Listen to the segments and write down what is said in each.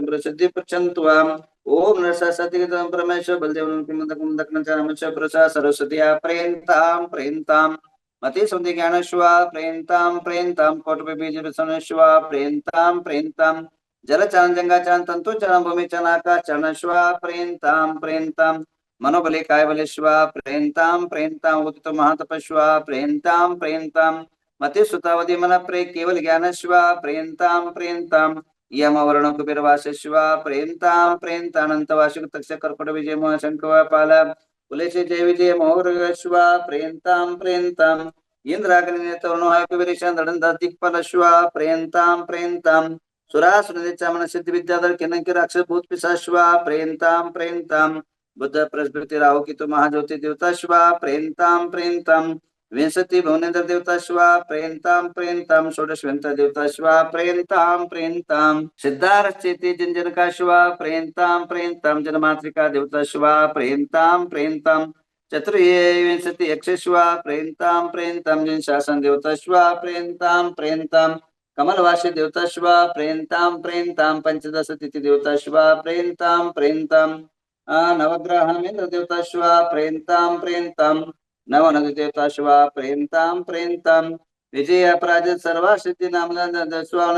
प्रसिद्धि पृच्छन्तु वाम। ओम नरसा सतिगतं परमेश्वर बलदेव प्रसा सरस्वती प्रेन्ताम प्रेन्ताम मति सुंदि ज्ञान श्वा प्रेन्ताम प्रेन्ताम कोटि बीज रसन श्वा प्रेन्ताम प्रेन्ताम जल चरण जंगा चरण तंतु चरण भूमि चनाका चरण श्वा प्रेन्ताम प्रेन्ताम मनोबले काय बले श्वा प्रेन्ताम प्रेन्ताम उदित महातपस्वा प्रेन्ताम प्रेन्ताम मति सुतावधि मन प्रे केवल ज्ञान श्वा प्रेन्ताम प्रेन्ताम यम वर्ण कुबेर वासिष्वा प्रेन्ताम प्रेन्तानंत वार्षिक तक्ष कर्कट विजय मोह शंकवा पाल कुलेश जय विजय मोहरश्वा प्रेन्ताम प्रेन्ताम इंद्राग्नि तरुणो है कुबेर चंद्रन दिक्पल श्वा प्रेन्ताम प्रेन्ताम सुरासुर चामन सिद्धि विद्याधर किन्नर अक्षर भूत पिशाश्वा प्रेन्ताम प्रेन्ताम बुद्ध प्रस्मृति राहु की तो महाज्योति देवता श्वा प्रेन्ताम प्रेन्ताम विंशति भुवनेन्द्र देवता श्वा प्रेन्ताम प्रेन्ताम षोडशवंत देवता श्वा प्रेन्ताम प्रेन्ताम सिद्धार्थ चेती जनजनका श्वा प्रेन्ताम प्रेन्ताम जनमातृका देवता श्वा प्रेन्ताम प्रेन्ताम चतुर्ये विंशति यक्ष श्वा प्रेन्ताम प्रेन्ताम जन शासन देवता श्वा प्रेन्ताम प्रेन्ताम कमलवासी देवता श्वा प्रेन्ताम प्रेन्ताम पंचदश तिथि देवता श्वा प्रेन्ताम प्रेन्ताम नवग्रह इंद्र देवता श्वा प्रेन्ताम प्रेन्ताम नवनद देवता श्वा प्रेन्ताम प्रेन्ताम विजय अपराजित सर्वा सिद्धि नाम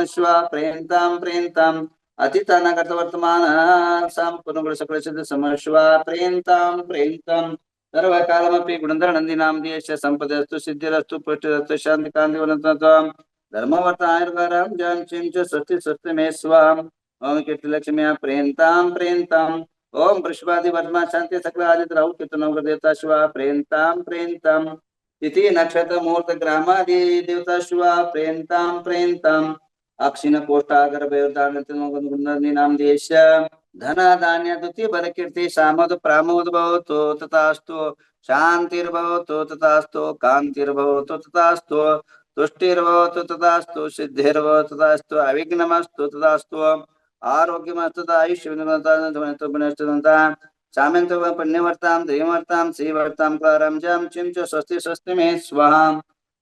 श्वा प्रेन्ताम प्रेन्ताम अतीतानागत वर्तमान संपूर्ण सकल सिद्ध समश्वा प्रेन्ताम प्रेन्ताम सर्व कालमपि गुणधर नंदी नाम देश संपदस्तु सिद्धिरस्तु पुष्टिरस्तु शांति कांति वनतम धर्मवर्त आयुर्गाराम जन चिंच सत्य सत्य में स्वाम ओम कीर्ति लक्ष्मी प्रेन्ताम प्रेन्ताम ओम वृषभादि वर्मा शांति सकल आदित राहु कीर्तन देवता शिवा प्रेन्ताम प्रेन्ताम तिथि नक्षत्र मुहूर्त ग्रामादि देवता शिवा प्रेन्ताम प्रेन्ताम अक्षिण कोष्ठागर भैरदानी नाम देश धना धान्य द्वितीय बल कीर्ति सामद प्रामोद भवतु तथास्तु शांतिर्भवतु तथास्तु कांतिर्भवतु तथास्तु तुष्टिर्भवतु तथास्तु सिद्धिर्भवतु तथास्तु अविघ्नमस्तु तथास्तु आरोग्यमस्तु आयुष्यविनता सामंत पुण्यवर्ताम देववर्ताम श्रीवर्ताम प्रारंभम चिंच स्वस्ति स्वस्ति में स्वाहा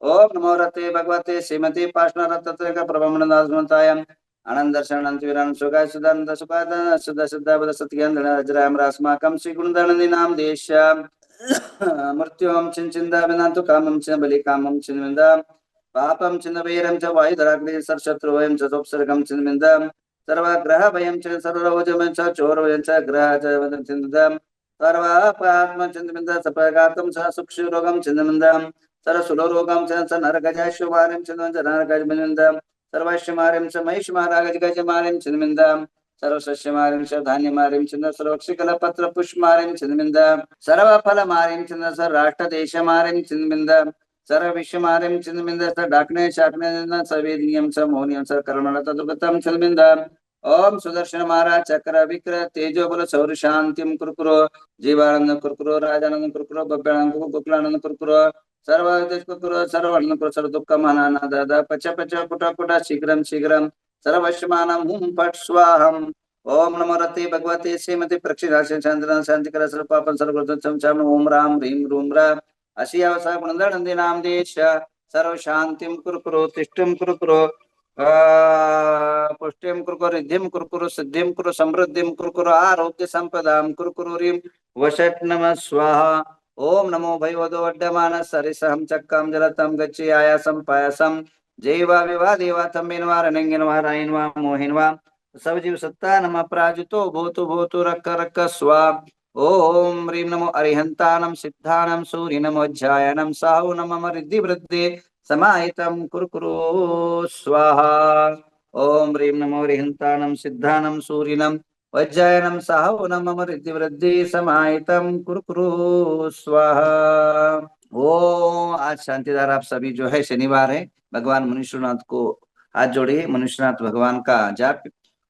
ओम नमो रते भगवते श्रीमती पार्श्वरत्तत्रैक प्रभमनदासमताय आनंद दर्शनंत वीरान सुगाय सुदानंद सुखाद सुदा सुदा बद सत्यंद्र अजराम रास्माकम श्री गुणदानंदी नाम देश मृत्युम चिंचिंदा विनातु कामम चिन बलि कामम चिन्विंदा पापम चिन वैरम च वायुधराग्नि सर्वशत्रुवयं च सोपसर्गम चिन्विंदा सर्वग्रह भयं च सर्वरोजमं च चोरवयं च ग्रह च वदं चिन्विंदा सर्वापात्म चिन्विंदा सपगातम च सुक्षुरोगम चिन्विंदा सरसुलोरोगम च नरगजाशुमारिं चिन्विंदा नरगजमिन्दा सर्वश्यमारिं च महिषमारागजगजमारिं चिन्विंदा सर्वसस्यमारिं च धान्यमारिं चिन्विंदा सर्वक्षिकलपत्र पुष्पमारिं चिन्विंदा सर्वफलमारिं चिन्विंदा सर्वराष्ट्रदेशमारिं चिन्विंदा सर्वविश्वमारिं चिन्विंदा डाकने शाकने सवेदियं च मौनियं च कर्मणत दुर्गतम चिन्विंदा ओम सुदर्शन महाराज चक्र विक्र तेजो बल सौर शांतिम कुरकुरो जीवानंद कुरकुरो राजानंद कुरकुरो बब्यानंद गोकुलानंद कुरकुरो सर्वदेश कुरकुरो सर्वानंद कुरकुरो सर्व दुःख मानाना दादा पच पच पुट पुट शीघ्रम शीघ्रम सर्वश्मानं हुम पट स्वाहम ओम नमो रते भगवते श्रीमती प्रक्षिणाशन चंद्रन शांतिकर सर्व पापन सर्वगुण चम ओम राम ह्रीम रूम राम अशियावसा गुणधर नाम देश सर्व शांतिम कुरकुरो तिष्ठम कुरकुरो पुष्टिम कुरकुरो रिद्धिम कुरकुरो सिद्धिम कुरु समृद्धिम कुरकुरो आरोग्य संपदाम कुरकुरुरीम वशट नमः स्वाहा ओम नमो भैवदो वड्डमान सरिसहम चक्कम जलतम गच्छि आयासम पायासम जैवा विवा देवा तम्बिनवा रनंगिनवा रायिनवा मोहिनवा सब जीव सत्ता नमः प्राजुतो भूतु भूतु रक्क रक्क स्वा ओम ह्रीं नमो अरिहंतानं सिद्धानं सूर्यनमोज्जायनं साहु नमः रिद्धि वृद्धि समाहितं कुरकुरो स्वाहा ओम ह्रीं नमो अरिहंतानं सिद्धानं सूर्यनं वज्जायनं साहु नमः रिद्धि वृद्धि समाहितं कुरकुरो स्वाहा। ओ आज शांतिधार आप सभी जो है शनिवार है भगवान मनुष्यनाथ को हाथ जोड़िए मनुष्यनाथ भगवान का जाप।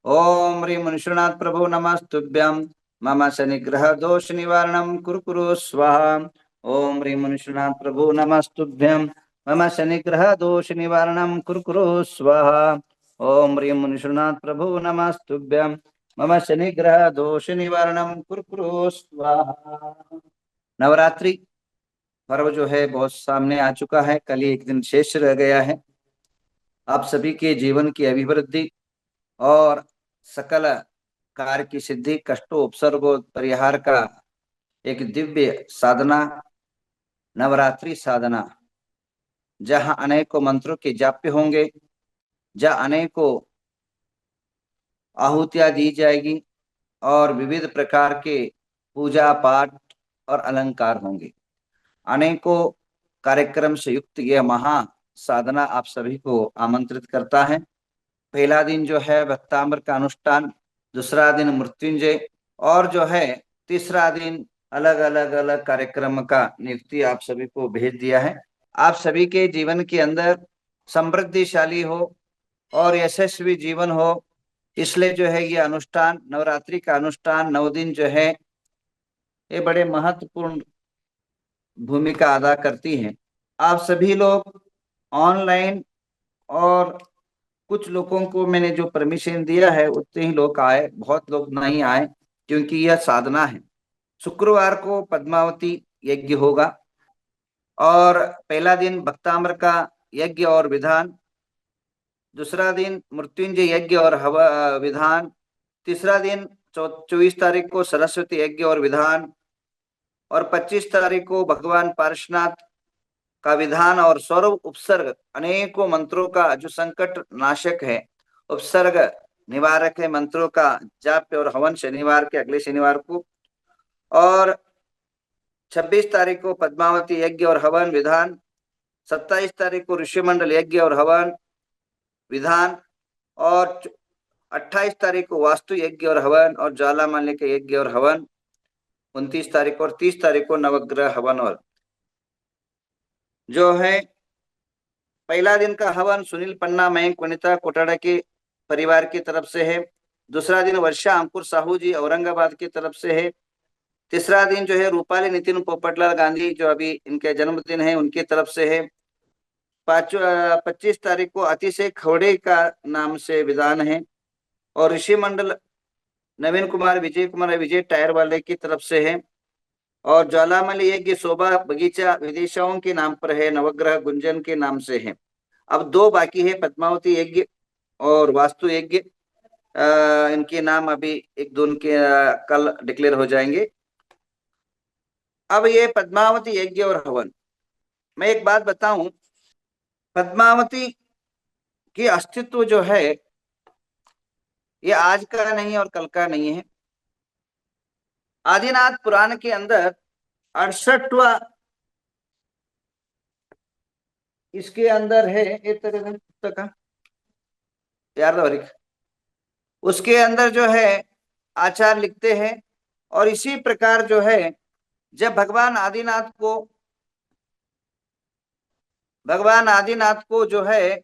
ओम ह्रीं मनुष्यनाथ प्रभु नमस्तुभ्यं मम शनिग्रह दोष निवारणं कुरकुरो स्वाहा ओम ह्रीं मनुष्यनाथ प्रभु नमस्तुभ्यं मम शनिग्रह दोष निवारणं कुरकुरो स्वाहा ओम ह्रीं मनुष्यनाथ प्रभु नमस्तुभ्यं मम शनिग्रह दोष निवारणं कुरकुरो स्वाहा। नवरात्रि पर्व जो है बहुत सामने आ चुका है, कल ही एक दिन शेष रह गया है। आप सभी के जीवन की अभिवृद्धि और सकल कार्य की सिद्धि, कष्टों उपसर्गों परिहार का एक दिव्य साधना, नवरात्रि साधना, जहां अनेकों मंत्रों के जाप्य होंगे, जहां अनेकों आहुतियां दी जाएगी और विविध प्रकार के पूजा पाठ और अलंकार होंगे। अनेकों कार्यक्रम से युक्त यह महा साधना आप सभी को आमंत्रित करता है। पहला दिन जो है भक्तामृत का अनुष्ठान, दूसरा दिन मृत्युंजय, और जो है तीसरा दिन अलग अलग अलग कार्यक्रम का नियुक्ति आप सभी को भेज दिया है। आप सभी के जीवन के अंदर समृद्धिशाली हो और यशस्वी जीवन हो, इसलिए जो है ये अनुष्ठान, नवरात्रि का अनुष्ठान 9 दिन जो है ये बड़े महत्वपूर्ण भूमिका अदा करती हैं। आप सभी लोग ऑनलाइन, और कुछ लोगों को मैंने जो परमिशन दिया है उतने ही लोग आए, बहुत लोग नहीं आए क्योंकि यह साधना है। शुक्रवार को पद्मावती यज्ञ होगा और पहला दिन भक्ताम्र का यज्ञ और विधान, दूसरा दिन मृत्युंजय यज्ञ और हवा विधान, तीसरा दिन 24 तारीख को सरस्वती यज्ञ और विधान, और 25 तारीख को भगवान पार्श्वनाथ का विधान और सौरभ उपसर्ग, अनेकों मंत्रों का जो संकट नाशक है, उपसर्ग निवारक है, मंत्रों का जाप और हवन शनिवार के अगले शनिवार को, और 26 तारीख को पद्मावती यज्ञ और हवन विधान, 27 तारीख को ऋषिमंडल यज्ञ और हवन विधान, और 28 तारीख को वास्तु यज्ञ और हवन और ज्वालामाल्य के यज्ञ और हवन, 29 तारीख और 30 तारीख को नवग्रह हवन। और जो है पहला दिन का हवन सुनील पन्ना मयंक वनिता कोटाड़ा के परिवार की तरफ से है, दूसरा दिन वर्षा अंकुर साहू जी औरंगाबाद की तरफ से है, तीसरा दिन जो है रूपाली नितिन पोपटलाल गांधी जो अभी इनके जन्मदिन है उनकी तरफ से है, 25 तारीख को अतिशय खवड़े का नाम से विधान है, और ऋषि मंडल नवीन कुमार विजय टायर वाले की तरफ से है, और ज्वालामलि यज्ञ शोभा बगीचा विदिशाओं के नाम पर है, नवग्रह गुंजन के नाम से है। अब 2 बाकी है, पद्मावती यज्ञ और वास्तु यज्ञ। इनके नाम अभी एक दो उनके कल डिक्लेयर हो जाएंगे। अब ये पद्मावती यज्ञ और हवन, मैं एक बात बताऊं, पद्मावती की अस्तित्व जो है ये आज का नहीं और कल का नहीं है। आदिनाथ पुराण के अंदर 68वां इसके अंदर है एक तरह पुस्तक यार, उसके अंदर जो है आचार्य लिखते हैं, और इसी प्रकार जो है जब भगवान आदिनाथ को जो है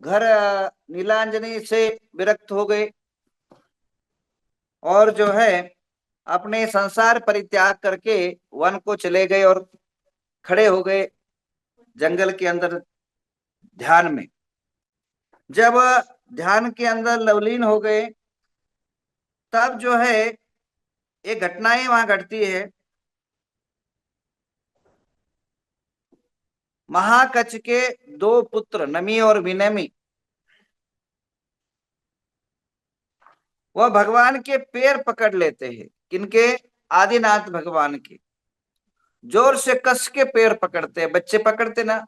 घर नीलांजनी से विरक्त हो गए और जो है अपने संसार परित्याग करके वन को चले गए और खड़े हो गए जंगल के अंदर ध्यान में। जब ध्यान के अंदर लवलीन हो गए तब जो है एक घटनाएं वहां घटती है। महाकच के 2 पुत्र नमी और विनमी वह भगवान के पैर पकड़ लेते हैं। किनके? आदिनाथ भगवान के। जोर से कस के पैर पकड़ते हैं, बच्चे पकड़ते ना,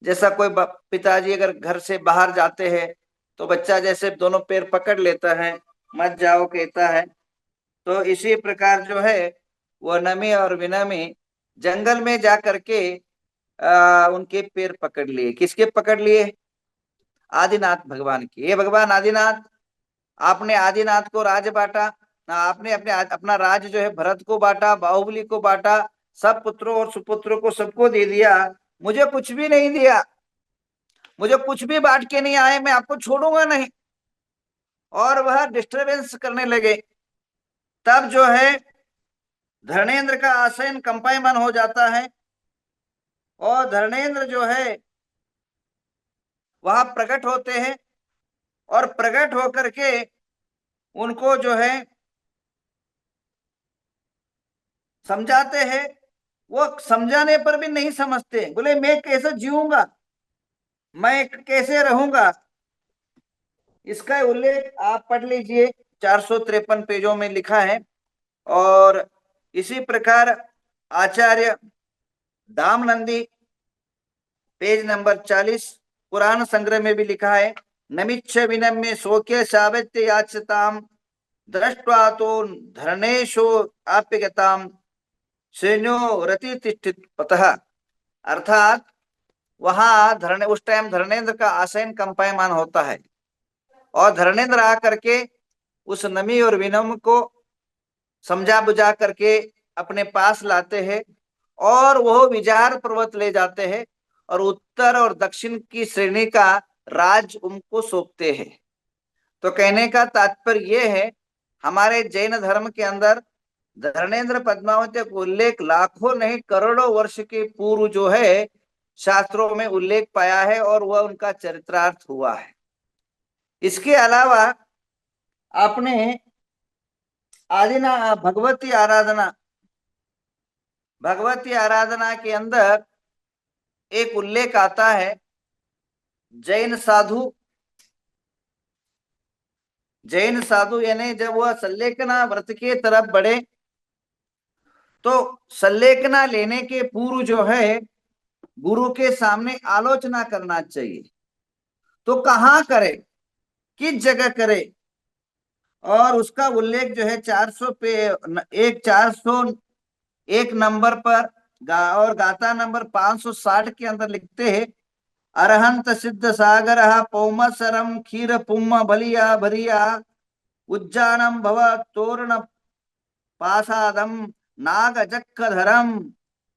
जैसा कोई पिताजी अगर घर से बाहर जाते हैं तो बच्चा जैसे दोनों पैर पकड़ लेता है, मत जाओ कहता है, तो इसी प्रकार जो है वो नमी और विनमी जंगल में जा करके उनके पैर पकड़ लिए। किसके पकड़ लिए? आदिनाथ भगवान के। ये भगवान आदिनाथ, आपने आदिनाथ को राज बांटा, आपने अपना राज जो है भरत को बांटा, बाहुबली को बांटा, सब पुत्रों और सुपुत्रों को सबको दे दिया, मुझे कुछ भी नहीं दिया, मुझे कुछ भी बांट के नहीं आए, मैं आपको छोड़ूंगा नहीं। और वह डिस्टरबेंस करने लगे। तब जो है धर्मेंद्र का आसन कंपायमान हो जाता है और धर्मेंद्र जो है वहां प्रकट होते हैं और प्रकट होकर के उनको जो है समझाते हैं। वो समझाने पर भी नहीं समझते, बोले मैं कैसे जीऊंगा, मैं कैसे रहूंगा, इसका उल्लेख आप पढ़ लीजिए, 453 पेजों में लिखा है। और इसी प्रकार आचार्य दामनंदी पेज नंबर 40 पुराण संग्रह में भी लिखा है, नमिच्छ विनम्य शोक्य सावित्य याचताम दृष्ट्वा तो धरणेशो आप्यगताम श्रेणो रति तिष्ठित पतः। अर्थात वहां धरणे उस टाइम धर्मेंद्र का आसन कंपायमान होता है और धर्मेंद्र आकर के उस नमी और विनम्र को समझा बुझा करके अपने पास लाते हैं और वह विजार पर्वत ले जाते हैं और उत्तर और दक्षिण की श्रेणी का राज उनको सौंपते हैं। तो कहने का तात्पर्य यह है, हमारे जैन धर्म के अंदर धर्मेंद्र पद्मावती का उल्लेख लाखों नहीं करोड़ों वर्ष के पूर्व जो है शास्त्रों में उल्लेख पाया है और वह उनका चरित्रार्थ हुआ है। इसके अलावा आपने आदिना भगवती आराधना के अंदर एक उल्लेख आता है, जैन साधु यानी जब वह सल्लेखना व्रत के तरफ बढ़े तो सल्लेखना लेने के पूर्व जो है गुरु के सामने आलोचना करना चाहिए। तो कहाँ करे, किस जगह करे, और उसका उल्लेख जो है 401 नंबर पर और गाथा नंबर 560 के अंदर लिखते हैं, अरहंत सिद्ध सागर पौमसरम क्षीर पुम्म बलिया भरिया उज्जानम भव तोरण पासादम नाग जक्कधरम।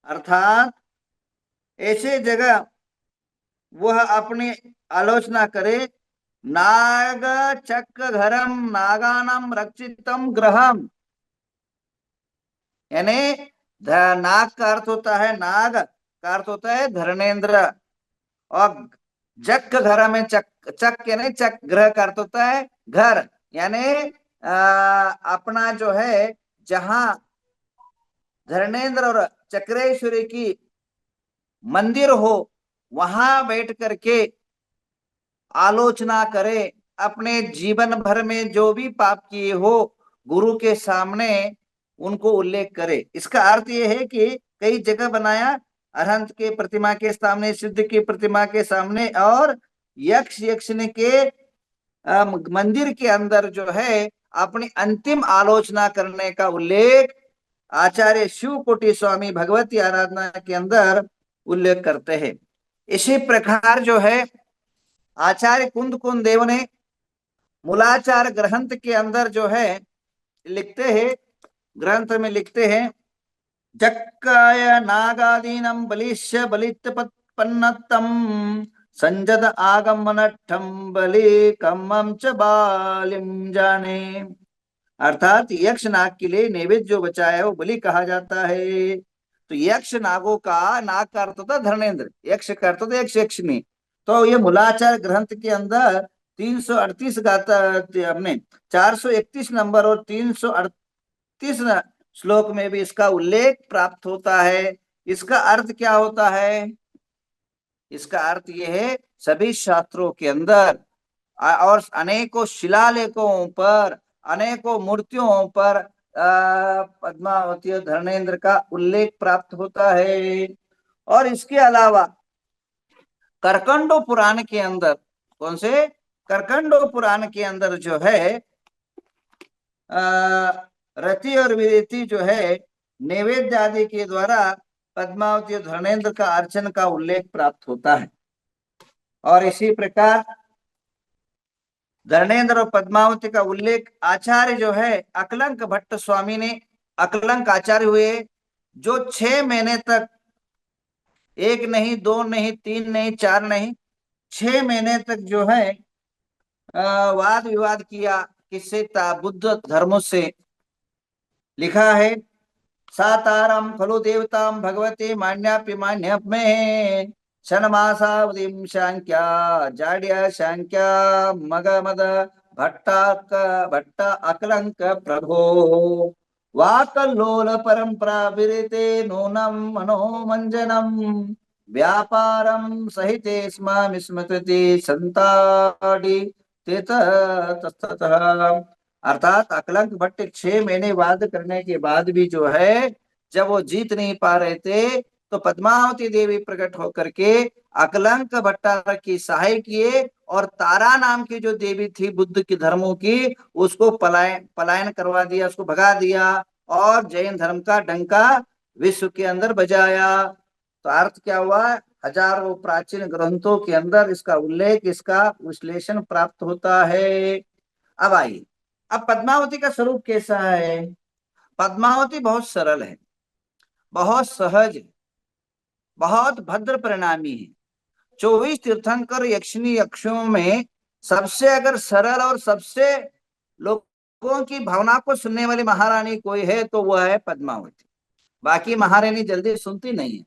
अर्थात ऐसे जगह वह अपनी आलोचना करे, नाग चक्रधरम नागानाम रक्षितम ग्रहम, यानी नाग का अर्थ होता है, नाग का अर्थ होता है धर्मेंद्र, और जक घर में चक यानी चक ग्रह का अर्थ होता है घर, यानी अपना जो है जहां धर्मेंद्र और चक्रेश्वरी की मंदिर हो वहां बैठ करके आलोचना करे, अपने जीवन भर में जो भी पाप किए हो गुरु के सामने उनको उल्लेख करे। इसका अर्थ यह है कि कई जगह बनाया, अरहंत के प्रतिमा के सामने, सिद्ध की प्रतिमा के सामने और यक्ष यक्षिणी के मंदिर के अंदर जो है अपनी अंतिम आलोचना करने का उल्लेख आचार्य शिव कोटि स्वामी भगवती आराधना के अंदर उल्लेख करते हैं। इसी प्रकार जो है आचार्य कुंद देव ने मूलाचार ग्रंथ के अंदर जो है लिखते हैं, ग्रंथ में लिखते हैं, जक्काय नागादीनम बलिष्य बलित्पन्नतम संजद आगमनठम बलि कम्मम च बालिम जाने। अर्थात यक्ष नाग के लिए नैवेद्य जो बचाया है वो बलि कहा जाता है। तो यक्ष नागों का, नाग का अर्थ होता धर्मेंद्र, यक्ष का अर्थ होता यक्ष यक्षिणी। तो ये मूलाचार ग्रंथ के अंदर 338 गाथा हमने 431 नंबर और 338 श्लोक में भी इसका उल्लेख प्राप्त होता है। इसका अर्थ क्या होता है? इसका अर्थ यह है, सभी शास्त्रों के अंदर और अनेकों शिलालेखों पर, अनेकों मूर्तियों पर पद्मावती और धर्मेंद्र का उल्लेख प्राप्त होता है। और इसके अलावा करकंडो पुराण के अंदर, कौन से? करकंडो पुराण के अंदर जो है रति और विरति जो है नैवेद्य आदि के द्वारा पद्मावती और धर्मेंद्र का अर्चन का उल्लेख प्राप्त होता है। और इसी प्रकार धर्मेंद्र और पद्मावती का उल्लेख आचार्य जो है अकलंक भट्ट स्वामी ने, अकलंक आचार्य हुए जो 6 महीने तक, 1 नहीं 2 नहीं 3 नहीं 4 नहीं 6 महीने तक जो है वाद विवाद किया। किससे? बुद्ध धर्म से। लिखा है, सातारम खलु देवताम भगवती मान्यापि मान्य में शनमासावधिम शांक्या जाड्या शांक्या मगमद भट्ट अकलंक प्रभो वाकल्लोल परंपरा विरते नूनम मनोमंजनम व्यापारम सहिते स्मामि स्मृति संताड़ी ततः अर्थात अकलंक भट्ट 6 महीने वाद करने के बाद भी जो है, जब वो जीत नहीं पा रहे थे, तो पद्मावती देवी प्रकट होकर के अकलंक भट्टारक की सहाय किए, और तारा नाम की जो देवी थी बुद्ध की धर्मों की, उसको पलायन पलायन करवा दिया, उसको भगा दिया, और जैन धर्म का डंका विश्व के अंदर बजाया। तो अर्थ क्या हुआ, हजारों प्राचीन ग्रंथों के अंदर इसका उल्लेख, इसका विश्लेषण प्राप्त होता है। अब आइए, अब पद्मावती का स्वरूप कैसा है। पद्मावती बहुत सरल है, बहुत सहज है, बहुत भद्र परिणामी है। 24 तीर्थंकर यक्षिणी यक्षों में सबसे अगर सरल और सबसे लोगों की भावना को सुनने वाली महारानी कोई है तो वह है पद्मावती। बाकी महारानी जल्दी सुनती नहीं है।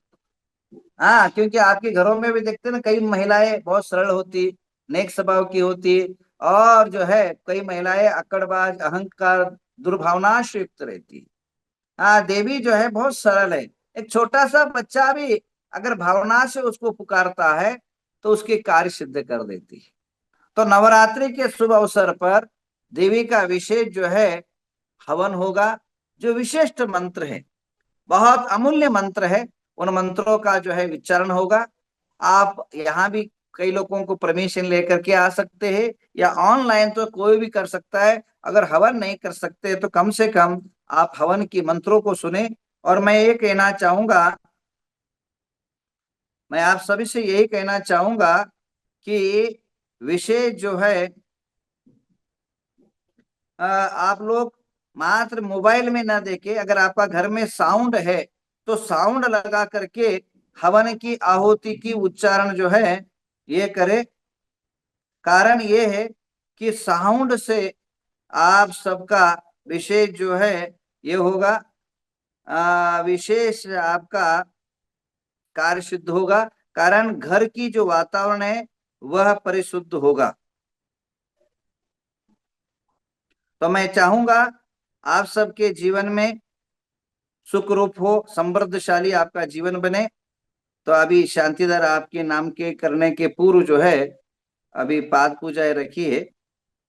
हाँ, क्योंकि आपके घरों में भी देखते ना, कई महिलाएं बहुत सरल होती, नेक स्वभाव की होती, और जो है कई महिलाएं अक्कड़बाज, अहंकार, दुर्भावना से युक्त रहती। हाँ, देवी जो है बहुत सरल है। एक छोटा सा बच्चा भी अगर भावना से उसको पुकारता है तो उसके कार्य सिद्ध कर देती है। तो नवरात्रि के शुभ अवसर पर देवी का विशेष जो है हवन होगा, जो विशिष्ट मंत्र है, बहुत अमूल्य मंत्र है, उन मंत्रों का जो है उच्चारण होगा। आप यहाँ भी कई लोगों को परमिशन लेकर के आ सकते हैं, या ऑनलाइन तो कोई भी कर सकता है। अगर हवन नहीं कर सकते तो कम से कम आप हवन की मंत्रों को सुने। और मैं ये कहना चाहूंगा, मैं आप सभी से यही कहना चाहूंगा कि विशेष जो है आप लोग मात्र मोबाइल में ना देखे, अगर आपका घर में साउंड है तो साउंड लगा करके हवन की आहुति की उच्चारण जो है ये करे। कारण ये है कि साउंड से आप सबका विशेष जो है ये होगा, विशेष आपका कार्य सिद्ध होगा। कारण घर की जो वातावरण है वह परिशुद्ध होगा। तो मैं चाहूंगा आप सबके जीवन में सुखरूप हो, समृद्धशाली आपका जीवन बने। तो अभी शांतिधर आपके नाम के करने के पूर्व जो है अभी पाद पूजा रखी है,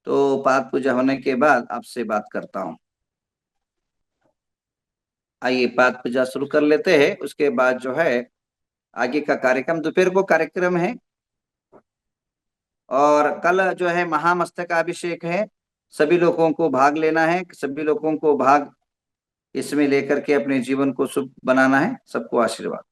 तो पाद पूजा होने के बाद आपसे बात करता हूँ। आइए पाद पूजा शुरू कर लेते हैं। उसके बाद जो है आगे का कार्यक्रम, दोपहर को कार्यक्रम है, और कल जो है महामस्तकाभिषेक है। सभी लोगों को भाग लेना है, सभी लोगों को भाग इसमें लेकर के अपने जीवन को शुभ बनाना है। सबको आशीर्वाद।